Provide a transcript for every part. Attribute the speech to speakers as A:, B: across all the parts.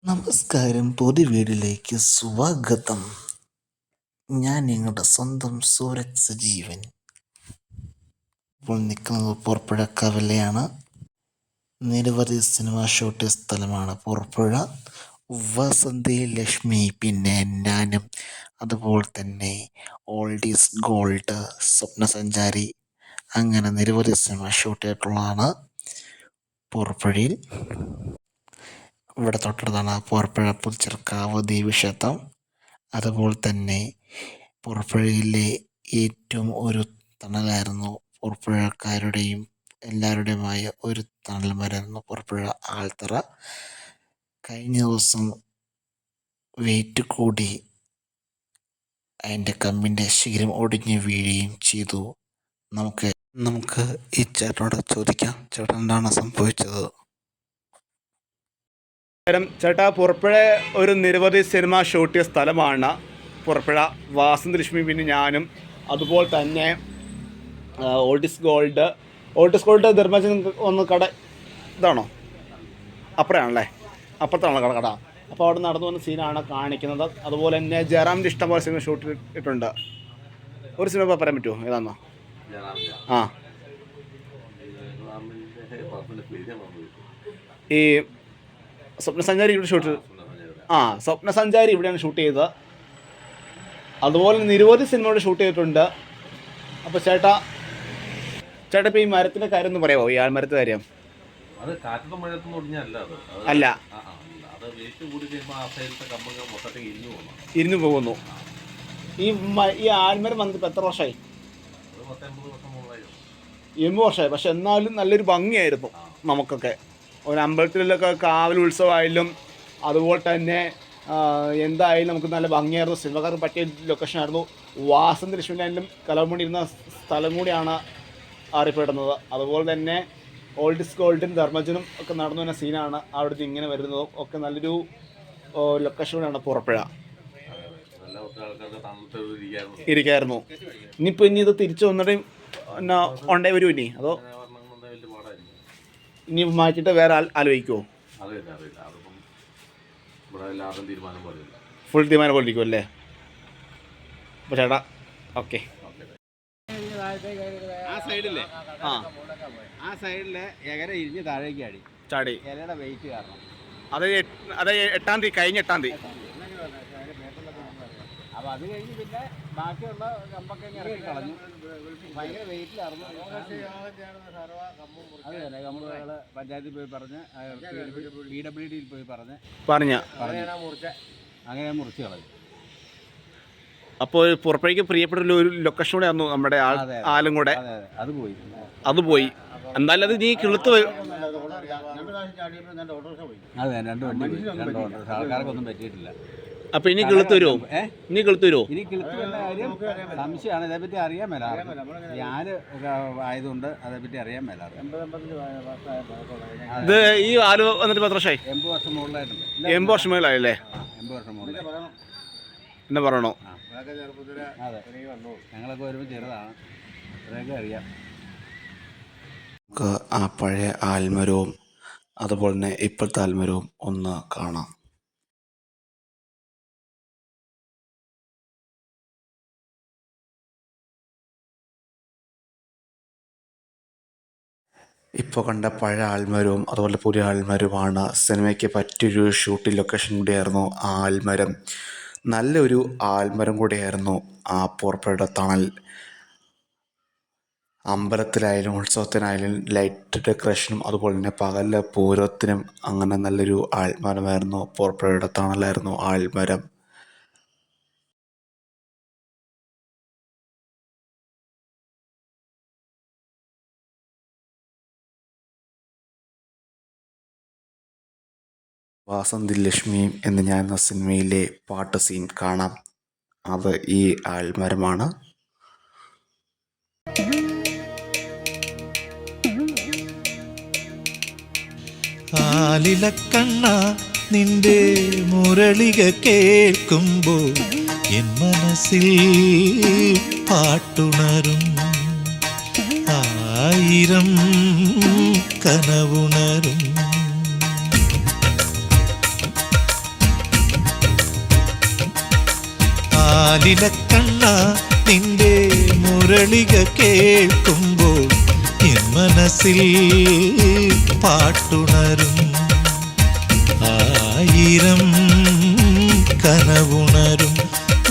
A: നമസ്കാരം, പുതിയ വീഡിയോയിലേക്ക് സ്വാഗതം. ഞാൻ നിങ്ങളുടെ സ്വന്തം സൂരജ് സജീവൻ. ഇപ്പോൾ നിൽക്കുന്നത് പുറപ്പുഴ കവലയാണ്. നിരവധി സിനിമ ഷൂട്ട് സ്ഥലമാണ് പുറപ്പുഴ. വസന്തി, ലക്ഷ്മി, പിന്നെ ഞാനും, അതുപോലെ തന്നെ ഓൾഡ് ഈസ് ഗോൾഡ്, സ്വപ്നസഞ്ചാരി, അങ്ങനെ നിരവധി സിനിമ ഷൂട്ട് ചെയ്തിട്ടുള്ളതാണ് പുറപ്പുഴയിൽ. ഇവിടെ തൊട്ടടുത്താണ് പുറപ്പുഴ പുൽച്ചിറക്കാവ് ദേവീക്ഷേത്രം. അതുപോലെ തന്നെ പുറപ്പുഴയിലെ ഏറ്റവും ഒരു തണലായിരുന്നു, പുറപ്പുഴക്കാരുടെയും എല്ലാവരുടെയുമായ ഒരു തണൽ മരമായിരുന്നു പുറപ്പുഴ ആൽത്തറ. കഴിഞ്ഞ ദിവസം വെയിറ്റ് കൂടി അതിൻ്റെ കമ്പിൻ്റെ ശിഖരം ഒടിഞ്ഞ് വീഴുകയും ചെയ്തു. നമുക്ക് ഈ ചേട്ടനോട് ചോദിക്കാം, ചേട്ടൻ എന്താണ് സംഭവിച്ചത്?
B: ചേട്ടാ, പുറപ്പുഴ ഒരു നിരവധി സിനിമ ഷൂട്ട് ചെയ്ത സ്ഥലമാണ് പുറപ്പുഴ. വാസന്തി ലക്ഷ്മി, പിന്നെ ഞാനും, അതുപോലെ തന്നെ ഓൾഡ് ഈസ് ഗോൾഡ് ധർമ്മജൻ ഒന്ന് കട ഇതാണോ? അപ്പുറയാണല്ലേ, അപ്പുറത്താണല്ലോ കട. അപ്പോൾ അവിടെ നടന്നു വന്ന സീനാണ് കാണിക്കുന്നത്. അതുപോലെ തന്നെ ജയറാമിൻ്റെ ഇഷ്ടംപോലെ സിനിമ ഷൂട്ട് ഇട്ടിട്ടുണ്ട്. ഒരു സിനിമ പറയാൻ പറ്റുമോ? ഏതാണോ? ആ, ഈ സ്വപ്നസഞ്ചാരി ഇവിടെ ഷൂട്ട് സ്വപ്നസഞ്ചാരി ഇവിടെയാണ് ഷൂട്ട് ചെയ്തത്. അതുപോലെ നിരവധി സിനിമകൾ ഷൂട്ട് ചെയ്തിട്ടുണ്ട്. അപ്പോൾ ചേട്ടാ ഇപ്പോൾ ഈ മരത്തിൻ്റെ കാര്യം ഒന്ന് പറയാമോ? ഈ ആൽമരത്തിൻ്റെ കാര്യം. അല്ല, ഇരിഞ്ഞു പോകുന്നു. ഈ ആൽമരം വന്നിട്ട് ഇപ്പോൾ എത്ര വർഷമായി? 80 വർഷമായി. പക്ഷെ എന്നാലും നല്ലൊരു ഭംഗിയായിരുന്നു നമുക്കൊക്കെ. ഒരു അമ്പലത്തിലൊക്കെ കാവൽ ഉത്സവമായാലും അതുപോലെ തന്നെ എന്തായാലും നമുക്ക് നല്ല ഭംഗിയായിരുന്നു. സിനിമക്കാർക്ക് പറ്റിയ ലൊക്കേഷനായിരുന്നു. വാസന്തി ലക്ഷ്മിയിലും കലമുണ്ടി ഇരുന്ന സ്ഥലം കൂടിയാണ് അറിയപ്പെടുന്നത്. അതുപോലെ തന്നെ ഓൾഡ് ഈസ് ഗോൾഡും ധർമ്മജനും ഒക്കെ നടന്നു വരുന്ന സീനാണ് അവിടുത്തെ ഇങ്ങനെ വരുന്നതും ഒക്കെ. നല്ലൊരു ലൊക്കേഷൻ കൂടിയാണ് പുറപ്പുഴ. ഇരിക്കായിരുന്നു. ഇനി ഇത് തിരിച്ചു വന്നിട്ട് എന്നാ ഉണ്ടേ വരുമോ ഇനി? അതോ ഇനി മാറ്റിയിട്ട് വേറെ ആലോചിക്കുമോ? ഫുൾ തീരുമാനം പോലെ ഇരിക്കും അല്ലേ? അപ്പോൾ ചേട്ടാ ഓക്കെ.
C: ആ സൈഡിലെ എകര ഇരിഞ്ഞ് താഴേക്ക് ചാടി ഇലയുടെ വെയിറ്റ് കാരണം.
B: അത് 8-ാം തീയതി, കഴിഞ്ഞ 8-ാം തീയതി.
C: അപ്പോൾ അത് കഴിഞ്ഞ് പിന്നെ ബാക്കിയുള്ള കമ്പൊക്കെ ഇറക്കി കളഞ്ഞു. ഭയങ്കര വെയിറ്റിലായിരുന്നു. അത് തന്നെ കമ്പുകൾ പഞ്ചായത്തിൽ പോയി പറഞ്ഞ്, PWDയിൽ പോയി പറഞ്ഞ് അങ്ങനെ മുറിച്ച് കളഞ്ഞു.
B: അപ്പോൾ പുറപ്പേക്ക് പ്രിയപ്പെട്ട ഒരു ലൊക്കേഷൻ കൂടെ ആയിരുന്നു നമ്മുടെ ആലും കൂടെ. അത് പോയി. എന്നാലും അത് നീ കിളുത്ത്
C: അതെ, 2 വണ്ടി പോയി. 2 ഓട്ടോ. ആൾക്കാർക്കൊന്നും പറ്റിയിട്ടില്ല.
B: അപ്പോൾ ഇനി കിളുത്ത് വരുമോ? ഇനി കിളുത്ത്
C: വരുന്ന കാര്യം സംശയമാണ്. ഇതേപ്പറ്റി അറിയാൻ മേലാറ്. ഞാൻ ആയതുകൊണ്ട് അതേപ്പറ്റി അറിയാൻ മേലാറ്.
B: ഇത് ഈ ആല് വന്നിട്ട് 10 വർഷമായി?
C: 80 വർഷം മുകളിലായിട്ടുണ്ട്.
B: 80 വർഷം മുകളിലായല്ലേ?
C: 80 വർഷം മുകളിൽ
B: എന്നെ പറയണോ?
C: അതെ, ഞങ്ങളൊക്കെ വരുമ്പോൾ ചെറുതാണ്, അതൊക്കെ അറിയാം.
A: ആ പഴയ ആൽമരവും അതുപോലെ തന്നെ ഇപ്പോഴത്തെ ആൽമരവും ഒന്ന് കാണാം. ഇപ്പോൾ കണ്ട പഴയ ആൽമരവും അതുപോലെ പുതിയ ആൽമരവുമാണ്. സിനിമയ്ക്ക് പറ്റിയൊരു ഷൂട്ടിംഗ് ലൊക്കേഷൻ കൂടിയായിരുന്നു ആ ആൽമരം. നല്ലൊരു ആൽമരം കൂടിയായിരുന്നു ആ പുറപ്പുഴയുടെ തണൽ. അമ്പലത്തിലായാലും ഉത്സവത്തിനായാലും ലൈറ്റ് ഡെക്കറേഷനും അതുപോലെ തന്നെ പകലിലെ പൂരത്തിനും അങ്ങനെ നല്ലൊരു ആൽമരമായിരുന്നു. പുറപ്പുഴയുടെ തണലായിരുന്നു ആൽമരം. വാസന്തി ലക്ഷ്മിയും എന്ന് ഞാൻ എന്ന സിനിമയിലെ പാട്ട് സീൻ കാണാം. അത് ഈ ആൽമരമാണ്.
D: ആലിലക്കണ്ണ നിന്റെ മുരളിക കേൾക്കുമ്പോൾ എൻ മനസ്സിൽ പാട്ടുണരും, 1000 കനവുണരും. ആലിലക്കണ്ണ നിന്റെ മുരളിക കേൾക്കുമ്പോൾ എൻ മനസ്സിൽ പാട്ടുണരും. ആയിരം കനവുണരും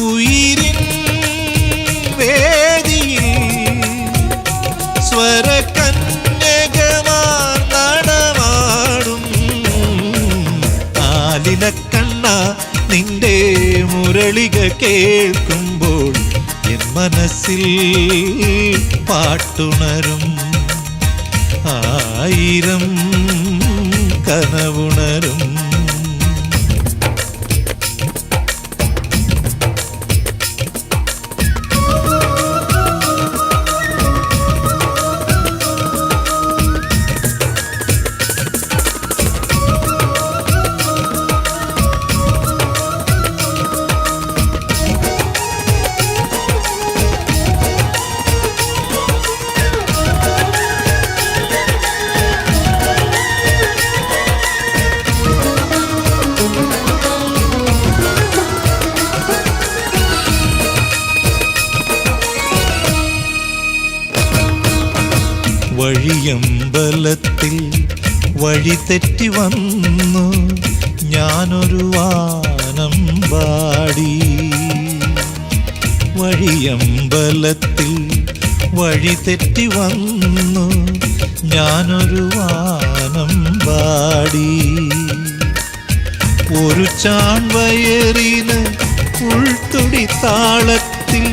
D: ഉയിരിൻ വേദിയിൽ സ്വരകന്യകമാർ നടമാടും. ആലിലക്കണ്ണ നിന്റെ മുരളിക കേൾക്കുമ്പോൾ എൻ മനസ്സിൽ പാട്ടുണരും. ആയിരം കനവുണരും. വഴിയമ്പലത്തിൽ വഴി തെറ്റി വന്നു ഞാനൊരു വാനം പാടി. വഴിയമ്പലത്തിൽ വഴി തെറ്റി വന്നു ഞാനൊരു വാനം പാടി. ഒരു ചാൺവയറിന് ഉൾത്തുടി താളത്തിൽ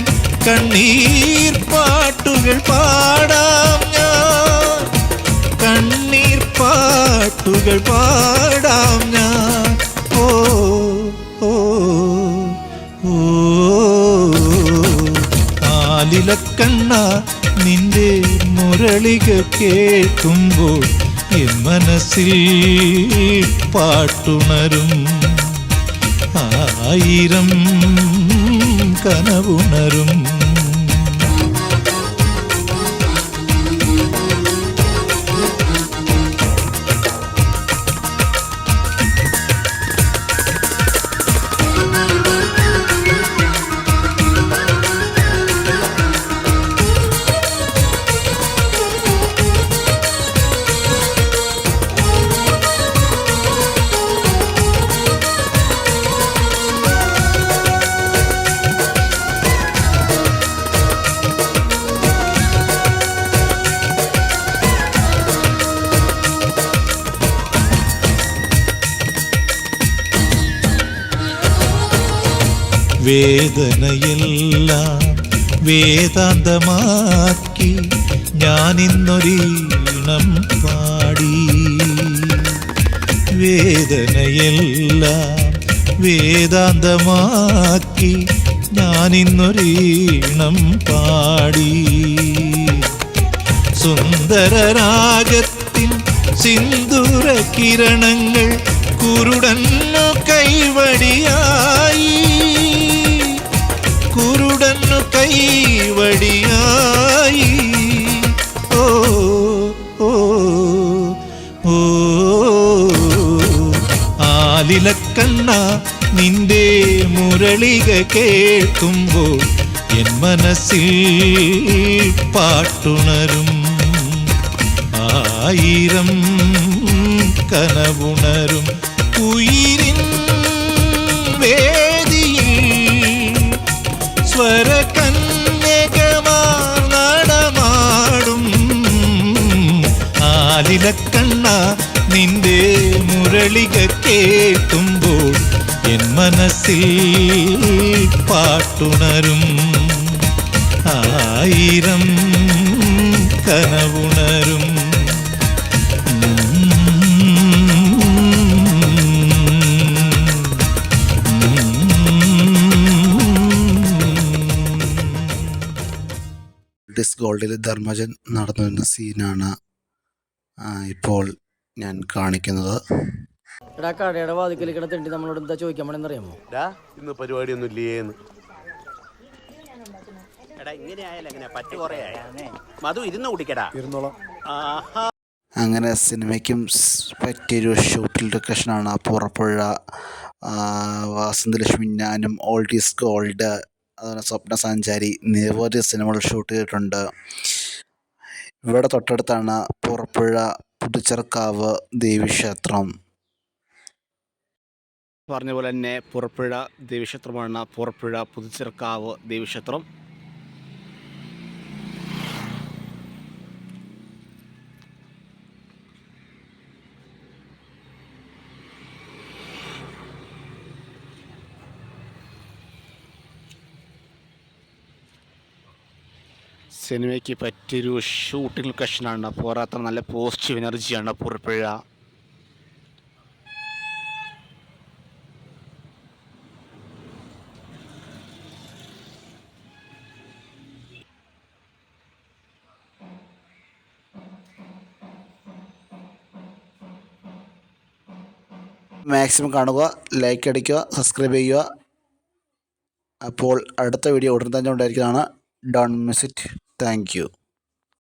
D: കണ്ണീർ പാട്ടുകൾ പാടാം ഞാൻ. കണ്ണീർ പാട്ടുകൾ പാടാം ഞാൻ. ഓ ഓ ഓ ആലിലക്കണ്ണ നിന്റെ മുരളിക കേൾക്കുമ്പോൾ എൻ മനസ്സിൽ പാട്ടുണരും. ആയിരം കനവുണരും. വേദനയെല്ലാം വേദാന്തമാക്കി ഞാനിന്നൊരീണം പാടി. വേദനയെല്ലാം വേദാന്തമാക്കി ഞാനിന്നൊരീണം പാടി. സുന്ദരരാഗത്തിൻ സിന്ദൂര കിരണങ്ങൾ കുരുടന്നു കൈവടിയായി. കുരുടന്നു കൈവടിയായി. ഓ ഓ ഓ ആലിലക്കണ്ണ നിന്റെ മുരളിക കേൾക്കുമ്പോൾ എൻ മനസ്സിൽ പാട്ടുണരും. ആയിരം കനവുണരും ഉയിരിൻ വേദിയിൽ സ്വരകന്യകമാർ നടമാടും. ആലിലക്കണ്ണ നിന്റെ മുരളിക കേൾക്കുമ്പോൾ എൻ മനസ്സിൽ പാട്ടുണരും. ആയിരം കനവുണരും.
A: ഡിസ്ക് ഗോൾഡിൽ ധർമ്മജൻ നടന്നു വരുന്ന സീനാണ് ഇപ്പോൾ ഞാൻ കാണിക്കുന്നത്.
E: എടാ കടയുടെ വാതിക്കൽ കിടത്തിട്ട് നമ്മളോട് എന്താ ചോദിക്കാൻ പോണെന്നറിയാമോ?
F: ഇന്ന് പരിപാടിയൊന്നും ഇല്ലേന്ന്. എടാ ഇങ്ങനെ ആയാലും എങ്ങനെ പറ്റു കുറേ മധു ഇരുന്ന് കുടിക്കടാ.
A: അങ്ങനെ സിനിമയ്ക്കും പറ്റിയൊരു ഷൂട്ടിൽ ലൊക്കേഷനാണ് പുറപ്പുഴ. വാസന്തലക്ഷ്മി, ഞാനും, ഓൾഡ് ഈസ് ഗോൾഡ്, അതുപോലെ സ്വപ്ന സഞ്ചാരി നിരവധി സിനിമകൾ ഷൂട്ട് ചെയ്തിട്ടുണ്ട്. ഇവിടെ തൊട്ടടുത്താണ് പുറപ്പുഴ പുതുച്ചെറുക്കാവ് ദേവീക്ഷേത്രം.
B: പറഞ്ഞ പോലെ തന്നെ പുറപ്പുഴ ദേവീക്ഷേത്രമാണ് പുറപ്പുഴ പുതുച്ചെറുക്കാവ് ദേവീക്ഷേത്രം. സിനിമയ്ക്ക് പറ്റിയൊരു ഷൂട്ടിംഗ് ലൊക്കേഷനാണ്. പോരാത്ത നല്ല പോസിറ്റീവ് എനർജിയാണ് പുറപ്പുഴ.
A: മാക്സിമം കാണുക, ലൈക്ക് അടിക്കുക, സബ്സ്ക്രൈബ് ചെയ്യുക. അപ്പോൾ അടുത്ത വീഡിയോ ഉടൻ തന്നെ ഉണ്ടായിരിക്കുന്നതാണ്. Don't miss it. Thank you.